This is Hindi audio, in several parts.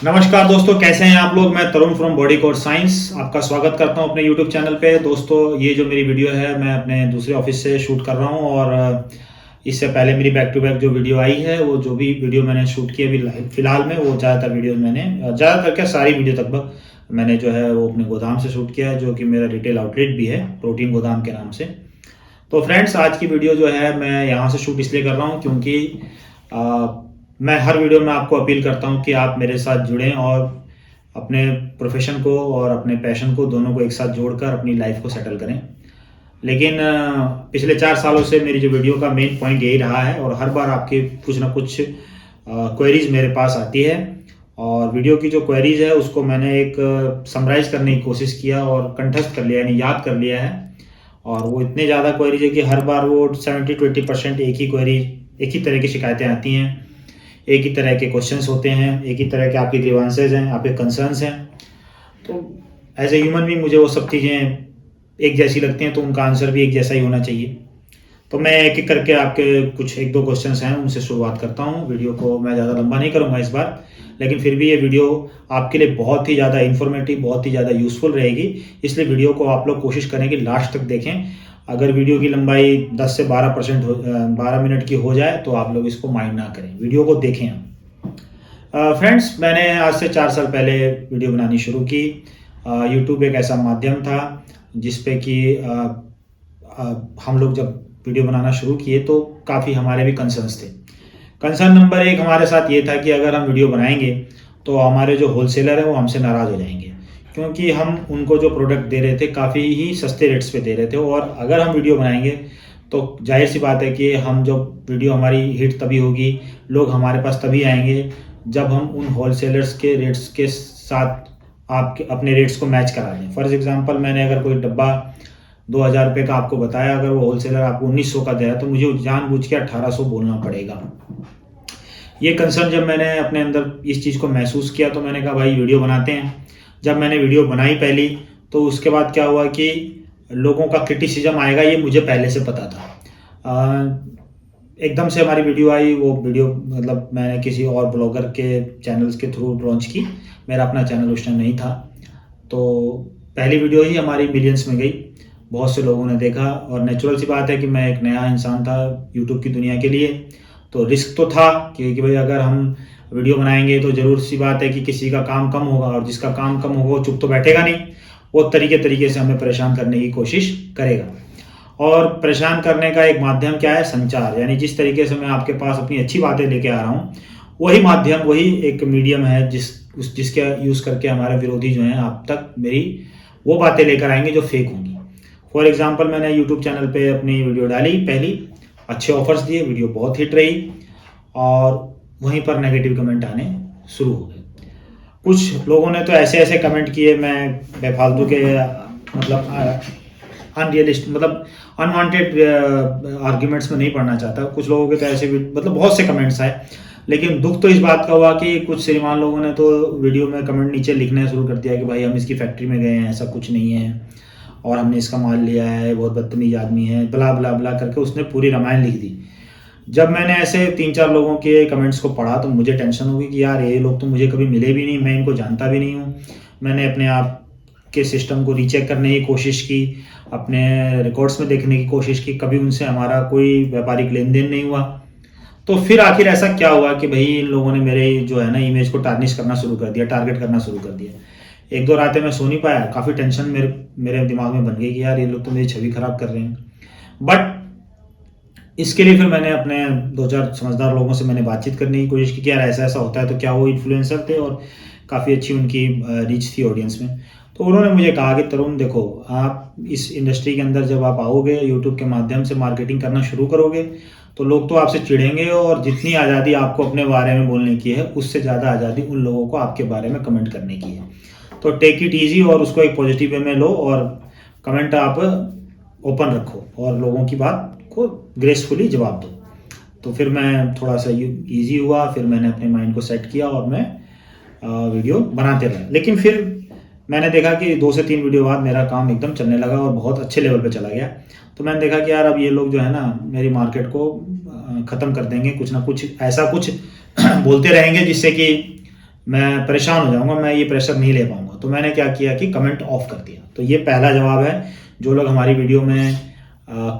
नमस्कार दोस्तों, कैसे हैं आप लोग। मैं तरुण फ्रॉम बॉडी कोड साइंस आपका स्वागत करता हूं अपने यूट्यूब चैनल पे। दोस्तों, ये जो मेरी वीडियो है मैं अपने दूसरे ऑफिस से शूट कर रहा हूं और इससे पहले मेरी बैक टू बैक जो वीडियो आई है, वो जो भी वीडियो मैंने शूट की अभी फिलहाल में, वो ज़्यादातर वीडियो ज़्यादातर क्या सारी वीडियो लगभग मैंने जो है वो अपने गोदाम से शूट किया है, जो कि मेरा रिटेल आउटलेट भी है, प्रोटीन गोदाम के नाम से। तो फ्रेंड्स, आज की वीडियो जो है मैं यहाँ से शूट इसलिए कर रहा हूँ क्योंकि मैं हर वीडियो में आपको अपील करता हूँ कि आप मेरे साथ जुड़ें और अपने प्रोफेशन को और अपने पैशन को दोनों को एक साथ जोड़कर अपनी लाइफ को सेटल करें। लेकिन पिछले 4 सालों से मेरी जो वीडियो का मेन पॉइंट यही रहा है और हर बार आपकी कुछ ना कुछ क्वेरीज मेरे पास आती है और वीडियो की जो क्वेरीज है उसको मैंने एक समराइज करने की कोशिश किया और कंठस्थ कर लिया, यानी याद कर लिया है। और वो इतने ज़्यादा क्वेरीज है कि हर बार वो 70-20% एक ही क्वेरी, एक ही तरह की शिकायतें आती हैं, एक ही तरह के क्वेश्चंस होते हैं, एक ही तरह के आपके ग्रीवांसेस हैं, आपके कंसर्न्स हैं। तो एज ए ह्यूमन भी मुझे वो सब चीज़ें एक जैसी लगती हैं, तो उनका आंसर भी एक जैसा ही होना चाहिए। तो मैं एक एक करके आपके कुछ 1-2 क्वेश्चंस हैं उनसे शुरुआत करता हूँ। वीडियो को मैं ज़्यादा लंबा नहीं करूँगा इस बार, लेकिन फिर भी ये वीडियो आपके लिए बहुत ही ज़्यादा इन्फॉर्मेटिव, बहुत ही ज़्यादा यूज़फुल रहेगी। इसलिए वीडियो को आप लोग कोशिश करें कि लास्ट तक देखें। अगर वीडियो की लंबाई 10 से 12 मिनट की हो जाए तो आप लोग इसको माइंड ना करें, वीडियो को देखें। फ्रेंड्स, मैंने आज से 4 साल पहले वीडियो बनानी शुरू की। यूट्यूब एक ऐसा माध्यम था जिस पे कि हम लोग जब वीडियो बनाना शुरू किए तो काफ़ी हमारे भी कंसर्न्स थे। कंसर्न नंबर 1 हमारे साथ ये था कि अगर हम वीडियो बनाएंगे तो हमारे जो होलसेलर हैं वो हमसे नाराज़ हो जाएंगे, क्योंकि हम उनको जो प्रोडक्ट दे रहे थे काफ़ी ही सस्ते रेट्स पे दे रहे थे। और अगर हम वीडियो बनाएंगे तो जाहिर सी बात है कि हम जब वीडियो हमारी हिट तभी होगी, लोग हमारे पास तभी आएंगे जब हम उन होलसेलर्स के रेट्स के साथ आपके अपने रेट्स को मैच करा दें। फॉर एग्जांपल, मैंने अगर कोई डब्बा 2000 रुपये का आपको बताया, अगर वो होलसेलर आपको 1900 का दे रहा है तो मुझे जानबूझ के 1800 बोलना पड़ेगा। ये कंसर्न जब मैंने अपने अंदर इस चीज़ को महसूस किया तो मैंने कहा भाई वीडियो बनाते हैं। जब मैंने वीडियो बनाई पहली, तो उसके बाद क्या हुआ कि लोगों का क्रिटिसिज्म आएगा ये मुझे पहले से पता था। एकदम से हमारी वीडियो आई, वो वीडियो मतलब मैंने किसी और ब्लॉगर के चैनल्स के थ्रू लॉन्च की, मेरा अपना चैनल उस टाइम नहीं था। तो पहली वीडियो ही हमारी मिलियंस में गई, बहुत से लोगों ने देखा। और नेचुरल सी बात है कि मैं एक नया इंसान था यूट्यूब की दुनिया के लिए, तो रिस्क तो था कि भाई अगर हम वीडियो बनाएंगे तो ज़रूर सी बात है कि किसी का काम कम होगा और जिसका काम कम होगा वो चुप तो बैठेगा नहीं, वो तरीके से हमें परेशान करने की कोशिश करेगा। और परेशान करने का एक माध्यम क्या है? संचार। यानी जिस तरीके से मैं आपके पास अपनी अच्छी बातें लेके आ रहा हूँ, वही माध्यम, वही एक मीडियम है जिसके यूज़ करके हमारे विरोधी जो हैं आप तक मेरी वो बातें लेकर आएंगे जो फेक होंगी। फॉर एग्जाम्पल, मैंने यूट्यूब चैनल पे अपनी वीडियो डाली पहली, अच्छे ऑफर्स दिए, वीडियो बहुत हिट रही और वहीं पर नेगेटिव कमेंट आने शुरू हो गए। कुछ लोगों ने तो ऐसे ऐसे कमेंट किए, मैं बेफालतू के मतलब अनरियलिस्ट मतलब अनवांटेड आर्ग्यूमेंट्स में नहीं पढ़ना चाहता। कुछ लोगों के तो ऐसे भी मतलब बहुत से कमेंट्स आए, लेकिन दुख तो इस बात का हुआ कि कुछ श्रीमान लोगों ने तो वीडियो में कमेंट नीचे लिखना शुरू कर दिया कि भाई हम इसकी फैक्ट्री में गए हैं, ऐसा कुछ नहीं है, और हमने इसका माल लिया है, बहुत बदतमीज आदमी है, ब्ला ब्ला ब्ला करके उसने पूरी रामायण लिख दी। जब मैंने ऐसे 3-4 लोगों के कमेंट्स को पढ़ा तो मुझे टेंशन हो गई कि यार ये लोग तो मुझे कभी मिले भी नहीं, मैं इनको जानता भी नहीं हूँ। मैंने अपने आप के सिस्टम को रीचेक करने की कोशिश की, अपने रिकॉर्ड्स में देखने की कोशिश की, कभी उनसे हमारा कोई व्यापारिक लेन देन नहीं हुआ। तो फिर आखिर ऐसा क्या हुआ कि भाई इन लोगों ने मेरे जो है ना इमेज को टार्निश करना शुरू कर दिया, टारगेट करना शुरू कर दिया। 1-2 रातें मैं सो नहीं पाया, काफ़ी टेंशन मेरे दिमाग में बन गई कि यार ये लोग तो मेरी छवि खराब कर रहे हैं। बट इसके लिए फिर मैंने अपने 2-4 समझदार लोगों से मैंने बातचीत करने की कोशिश की कि यार ऐसा ऐसा होता है। तो क्या वो इन्फ्लुएंसर थे और काफ़ी अच्छी उनकी रीच थी ऑडियंस में। तो उन्होंने मुझे कहा कि तरुण देखो, आप इस इंडस्ट्री के अंदर जब आप आओगे, यूट्यूब के माध्यम से मार्केटिंग करना शुरू करोगे, तो लोग तो आपसे चिढ़ेंगे और जितनी आज़ादी आपको अपने बारे में बोलने की है, उससे ज़्यादा आज़ादी उन लोगों को आपके बारे में कमेंट करने की है। तो टेक इट ईजी और उसको एक पॉजिटिव वे में लो और कमेंट आप ओपन रखो और लोगों की बात को ग्रेसफुली जवाब दो। तो फिर मैं थोड़ा सा ईजी हुआ, फिर मैंने अपने माइंड को सेट किया और मैं वीडियो बनाते रहा। लेकिन फिर मैंने देखा कि 2 से 3 वीडियो बाद मेरा काम एकदम चलने लगा और बहुत अच्छे लेवल पे चला गया। तो मैंने देखा कि यार अब ये लोग जो है ना मेरी मार्केट को ख़त्म कर देंगे, कुछ ना कुछ ऐसा कुछ बोलते रहेंगे जिससे कि मैं परेशान हो जाऊंगा, मैं ये प्रेशर नहीं ले पाऊंगा। तो मैंने क्या किया कि कमेंट ऑफ कर दिया। तो ये पहला जवाब है। जो लोग हमारी वीडियो में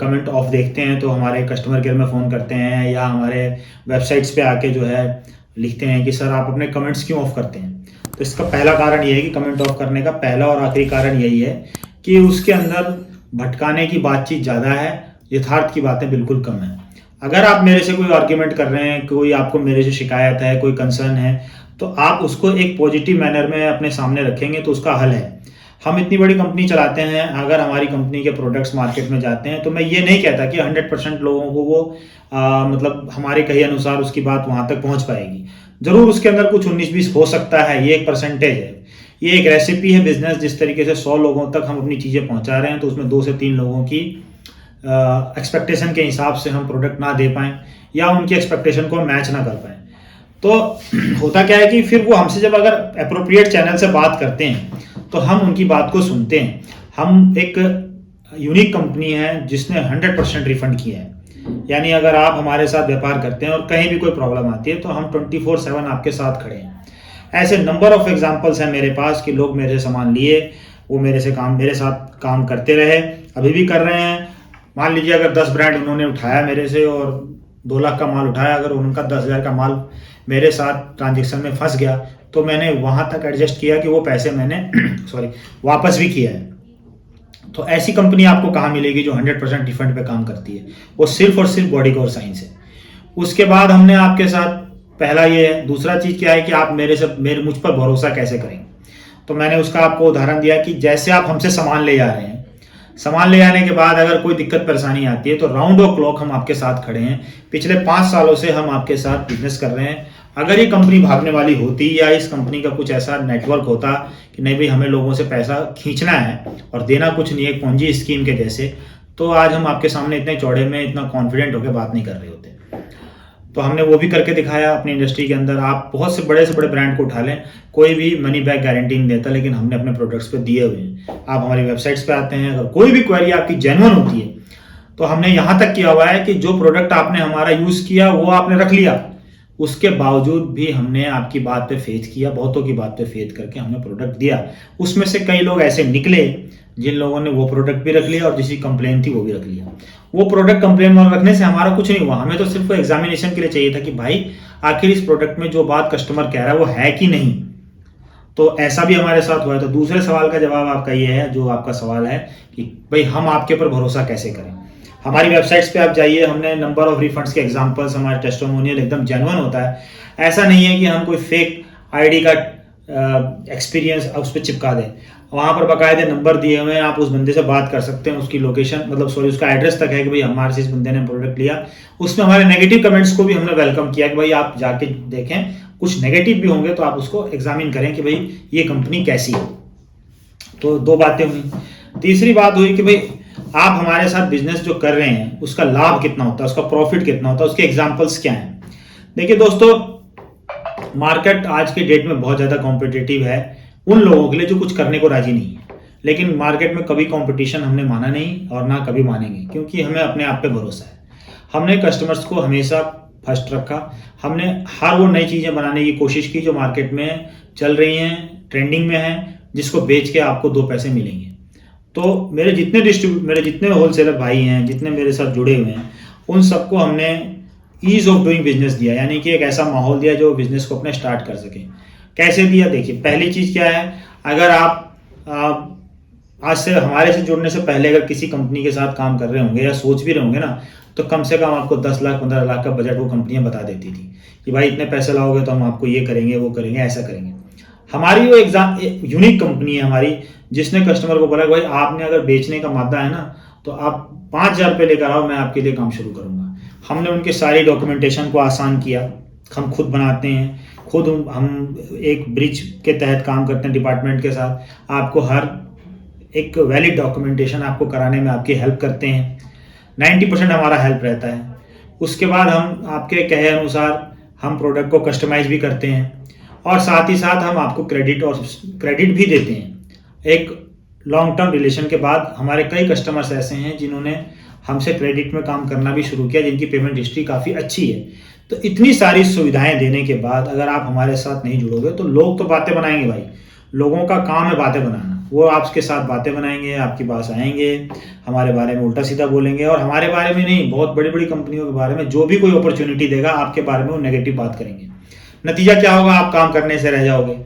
कमेंट ऑफ देखते हैं तो हमारे कस्टमर केयर में फ़ोन करते हैं या हमारे वेबसाइट्स पे आके जो है लिखते हैं कि सर आप अपने कमेंट्स क्यों ऑफ करते हैं। तो इसका पहला कारण ये है कि कमेंट ऑफ करने का पहला और आखिरी कारण यही है कि उसके अंदर भटकाने की बातचीत ज़्यादा है, यथार्थ की बातें बिल्कुल कम है। अगर आप मेरे से कोई आर्ग्यूमेंट कर रहे हैं, कोई आपको मेरे से शिकायत है, कोई कंसर्न है, तो आप उसको एक पॉजिटिव मैनर में अपने सामने रखेंगे तो उसका हल है। हम इतनी बड़ी कंपनी चलाते हैं, अगर हमारी कंपनी के प्रोडक्ट्स मार्केट में जाते हैं तो मैं ये नहीं कहता कि 100% लोगों को वो मतलब हमारे कहे अनुसार उसकी बात वहाँ तक पहुँच पाएगी। ज़रूर उसके अंदर कुछ 19-20 हो सकता है, ये एक परसेंटेज है। ये एक रेसिपी है बिजनेस, जिस तरीके से 100 लोगों तक हम अपनी चीज़ें पहुँचा रहे हैं तो उसमें 2 से 3 लोगों की एक्सपेक्टेशन के हिसाब से हम प्रोडक्ट ना दे पाएँ या उनकी एक्सपेक्टेशन को मैच ना कर पाएँ। तो होता क्या है कि फिर वो हमसे जब अगर एप्रोप्रिएट चैनल से बात करते हैं तो हम उनकी बात को सुनते हैं। हम एक यूनिक कंपनी है जिसने 100% रिफंड किया है। यानी अगर आप हमारे साथ व्यापार करते हैं और कहीं भी कोई प्रॉब्लम आती है तो हम 24/7 आपके साथ खड़े हैं। ऐसे नंबर ऑफ एग्जांपल्स हैं मेरे पास कि लोग मेरे से सामान लिए, वो मेरे साथ काम करते रहे, अभी भी कर रहे हैं। मान लीजिए अगर 10 ब्रांड उन्होंने उठाया मेरे से और 2 लाख का माल उठाया, अगर उनका 10,000 का माल मेरे साथ ट्रांजेक्शन में फंस गया तो मैंने वहाँ तक एडजस्ट किया कि वो पैसे मैंने वापस भी किया है। तो ऐसी कंपनी आपको कहाँ मिलेगी जो 100% रिफंड पे काम करती है? वो सिर्फ और सिर्फ बॉडीकोर साइंस है। उसके बाद हमने आपके साथ पहला ये है। दूसरा चीज़ क्या है कि आप मुझ पर भरोसा कैसे करेंगे। तो मैंने उसका आपको उदाहरण दिया कि जैसे आप हमसे सामान ले जा रहे हैं, सामान ले आने के बाद अगर कोई दिक्कत परेशानी आती है तो राउंड द क्लॉक हम आपके साथ खड़े हैं। पिछले 5 सालों से हम आपके साथ बिजनेस कर रहे हैं। अगर ये कंपनी भागने वाली होती या इस कंपनी का कुछ ऐसा नेटवर्क होता कि नहीं भाई हमें लोगों से पैसा खींचना है और देना कुछ नहीं, एक पोंजी स्कीम के जैसे, तो आज हम आपके सामने इतने चौड़े में इतना कॉन्फिडेंट होकर बात नहीं कर रहे होते। तो हमने वो भी करके दिखाया अपनी इंडस्ट्री के अंदर। आप बहुत से बड़े ब्रांड को उठा लें, कोई भी मनी बैक गारंटी नहीं देता, लेकिन हमने अपने प्रोडक्ट्स पे दिए हुए हैं। आप हमारी वेबसाइट्स पे आते हैं, अगर कोई भी क्वेरी आपकी जेन्युइन होती है तो हमने यहाँ तक किया हुआ है कि जो प्रोडक्ट आपने हमारा यूज़ किया वो आपने रख लिया, उसके बावजूद भी हमने आपकी बात पे फेथ किया, बहुतों की बात पे फेथ करके हमने प्रोडक्ट दिया। उसमें से कई लोग ऐसे निकले जिन लोगों ने वो प्रोडक्ट भी रख लिया और जिसकी कंप्लेन थी वो भी रख लिया। वो प्रोडक्ट कंप्लेन में रखने से हमारा कुछ नहीं हुआ, हमें तो सिर्फ एग्जामिनेशन के लिए चाहिए था कि भाई आखिर इस प्रोडक्ट में जो बात कस्टमर कह रहा है वो है कि नहीं। तो ऐसा भी हमारे साथ हुआ है। तो दूसरे सवाल का जवाब आपका ये है, जो आपका सवाल है कि भाई हम आपके ऊपर भरोसा कैसे करें। हमारी वेबसाइट्स पे आप जाइए, हमने नंबर ऑफ रिफंड्स के एग्जांपल्स, हमारे टेस्टिमोनियल एकदम जेन्युइन होता है। ऐसा नहीं है कि हम कोई फेक आईडी का एक्सपीरियंस उस पर चिपका दें। वहाँ पर बाकायदे नंबर दिए हुए हैं, आप उस बंदे से बात कर सकते हैं, उसकी लोकेशन उसका एड्रेस तक है कि भाई हमारे से इस बंदे ने प्रोडक्ट लिया। उसमें हमारे नेगेटिव कमेंट्स को भी हमने वेलकम किया कि भाई आप जाके देखें, कुछ नेगेटिव भी होंगे तो आप उसको एग्जामिन करें कि भाई ये कंपनी कैसी है। तो 2 बातें हुई। तीसरी बात हुई कि भाई आप हमारे साथ बिजनेस जो कर रहे हैं उसका लाभ कितना होता है, उसका प्रॉफिट कितना होता है, उसके एग्जाम्पल्स क्या हैं। देखिए दोस्तों, मार्केट आज के डेट में बहुत ज़्यादा कॉम्पिटिटिव है उन लोगों के लिए जो कुछ करने को राजी नहीं है। लेकिन मार्केट में कभी कंपटीशन हमने माना नहीं और ना कभी मानेंगे, क्योंकि हमें अपने आप पे भरोसा है। हमने कस्टमर्स को हमेशा फर्स्ट रखा। हमने हर वो नई चीज़ें बनाने की कोशिश की जो मार्केट में चल रही हैं, ट्रेंडिंग में हैं, जिसको बेच के आपको 2 पैसे मिलेंगे। तो मेरे जितने होलसेलर भाई हैं, जितने मेरे साथ जुड़े हुए हैं, उन सबको हमने ईज ऑफ डूइंग बिजनेस दिया, यानी कि एक ऐसा माहौल दिया जो बिजनेस को अपने स्टार्ट कर सकें। कैसे दिया? देखिए, पहली चीज़ क्या है, अगर आप आज से हमारे से जुड़ने से पहले अगर किसी कंपनी के साथ काम कर रहे होंगे या सोच भी रहे होंगे ना, तो कम से कम आपको 10 लाख 15 लाख का बजट वो कंपनियां बता देती थी कि भाई इतने पैसे लाओगे तो हम आपको ये करेंगे, वो करेंगे, ऐसा करेंगे। हमारी वो यूनिक कंपनी है हमारी, जिसने कस्टमर को बोला भाई आपने अगर बेचने का मादा है ना तो आप 5,000 रुपये लेकर आओ, मैं आपके लिए काम शुरू करूँगा। हमने उनके सारी डॉक्यूमेंटेशन को आसान किया। हम खुद बनाते हैं, खुद हम एक ब्रिज के तहत काम करते हैं डिपार्टमेंट के साथ। आपको हर एक वैलिड डॉक्यूमेंटेशन आपको कराने में आपकी हेल्प करते हैं। 90% हमारा हेल्प रहता है। उसके बाद हम आपके कहे अनुसार हम प्रोडक्ट को कस्टमाइज भी करते हैं और साथ ही साथ हम आपको क्रेडिट भी देते हैं। एक लॉन्ग टर्म रिलेशन के बाद हमारे कई कस्टमर्स ऐसे हैं जिन्होंने हमसे क्रेडिट में काम करना भी शुरू किया, जिनकी पेमेंट हिस्ट्री काफ़ी अच्छी है। तो इतनी सारी सुविधाएं देने के बाद अगर आप हमारे साथ नहीं जुड़ोगे तो लोग तो बातें बनाएंगे भाई। लोगों का काम है बातें बनाना। वो आपके साथ बातें बनाएंगे, आपके पास आएंगे, हमारे बारे में उल्टा सीधा बोलेंगे, और हमारे बारे में नहीं, बहुत बड़ी बड़ी कंपनियों के बारे में जो भी कोई अपॉर्चुनिटी देगा आपके बारे में वो नेगेटिव बात करेंगे। नतीजा क्या होगा? आप काम करने से रह जाओगे।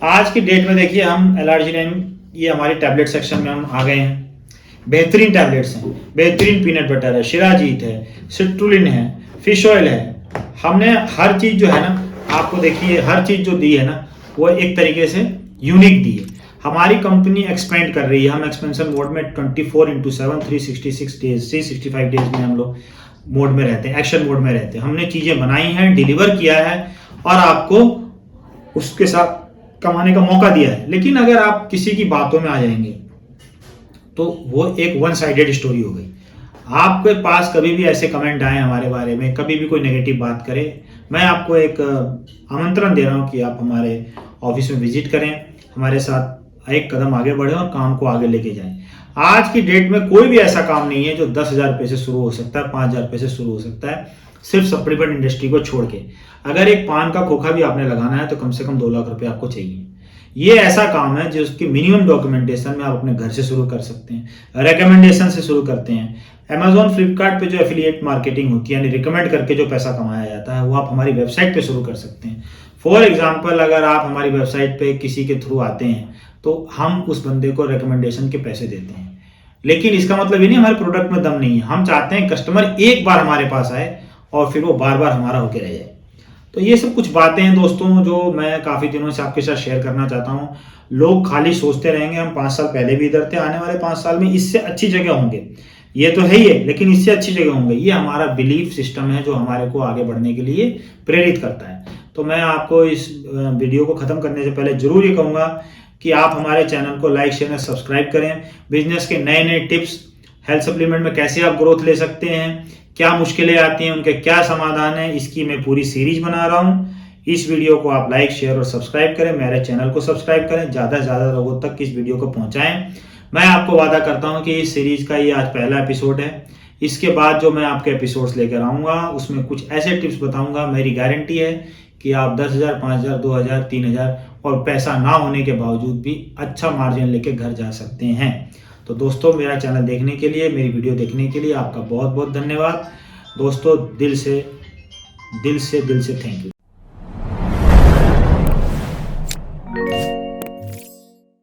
आज की डेट में देखिए, हम एलआरजी9, ये हमारी टैबलेट सेक्शन में हम आ गए हैं। बेहतरीन टैबलेट्स हैं, बेहतरीन पीनट बटर है, शिराजीत है, सिट्रुलिन है, फिश ऑयल है। हमने हर चीज़ जो है ना, आपको देखिए हर चीज़ जो दी है ना वो एक तरीके से यूनिक दी है। हमारी कंपनी एक्सपेंड कर रही है, हम एक्सपेंशन मोड में 24/7 366 डेज 365 डेज में हम लोग मोड में रहते हैं, एक्शन मोड में रहते हैं। हमने चीज़ें बनाई हैं, डिलीवर किया है और आपको उसके साथ कमाने का मौका दिया है। लेकिन अगर आप किसी की बातों में आ जाएंगे तो वो एक वन साइडेड स्टोरी हो गई। आपके पास कभी भी ऐसे कमेंट आए हमारे बारे में, कभी भी कोई नेगेटिव बात करे, मैं आपको एक आमंत्रण दे रहा हूं कि आप हमारे ऑफिस में विजिट करें, हमारे साथ एक कदम आगे बढ़ें और काम को आगे लेके जाएं। आज की डेट में कोई भी ऐसा काम नहीं है जो 10,000 रुपये से शुरू हो सकता है, 5,000 रुपये से शुरू हो सकता है, सिर्फ सप्लीमेंट इंडस्ट्री को छोड़ के। अगर एक पान का खोखा भी आपने लगाना है तो कम से कम 2 लाख रुपए आपको चाहिए। ये ऐसा काम है जिसकी मिनिमम डॉक्यूमेंटेशन में आप अपने घर से शुरू कर सकते हैं, रिकमेंडेशन से शुरू करते हैं। अमेजॉन, फ्लिपकार्ट पे जो एफिलिएट मार्केटिंग होती है, यानी रिकमेंड करके जो पैसा कमाया जाता है, वो आप हमारी वेबसाइट पे शुरू कर सकते हैं। फॉर एग्जाम्पल, अगर आप हमारी वेबसाइट पे किसी के थ्रू आते हैं तो हम उस बंदे को रिकमेंडेशन के पैसे देते हैं। लेकिन इसका मतलब ये नहीं हमारे प्रोडक्ट में दम नहीं है। हम चाहते हैं कस्टमर एक बार हमारे पास आए और फिर वो बार बार हमारा होके रह जाए। तो ये सब कुछ बातें हैं दोस्तों जो मैं काफ़ी दिनों से आपके साथ शेयर करना चाहता हूँ। लोग खाली सोचते रहेंगे हम 5 साल पहले भी इधर थे, आने वाले 5 साल में इससे अच्छी जगह होंगे, ये तो है ही है, लेकिन इससे अच्छी जगह होंगे। ये हमारा बिलीफ सिस्टम है जो हमारे को आगे बढ़ने के लिए प्रेरित करता है। तो मैं आपको इस वीडियो को ख़त्म करने से पहले ज़रूर ये कहूँगा कि आप हमारे चैनल को लाइक, शेयर और सब्सक्राइब करें। बिजनेस के नए नए टिप्स, हेल्थ सप्लीमेंट में कैसे आप ग्रोथ ले सकते हैं, क्या मुश्किलें आती हैं, उनके क्या समाधान है, इसकी मैं पूरी सीरीज बना रहा हूँ। इस वीडियो को आप लाइक, शेयर और सब्सक्राइब करें, मेरे चैनल को सब्सक्राइब करें, ज़्यादा से ज़्यादा लोगों तक इस वीडियो को पहुँचाएं। मैं आपको वादा करता हूँ कि इस सीरीज का ये आज पहला एपिसोड है। इसके बाद जो मैं आपके एपिसोड्स लेकर आऊँगा उसमें कुछ ऐसे टिप्स बताऊँगा, मेरी गारंटी है कि आप 10,000, 5,000, 2,000, 3,000 और पैसा ना होने के बावजूद भी अच्छा मार्जिन लेके घर जा सकते हैं। तो दोस्तों, मेरा चैनल देखने के लिए, मेरी वीडियो देखने के लिए आपका बहुत बहुत धन्यवाद। दोस्तों, दिल से थैंक यू।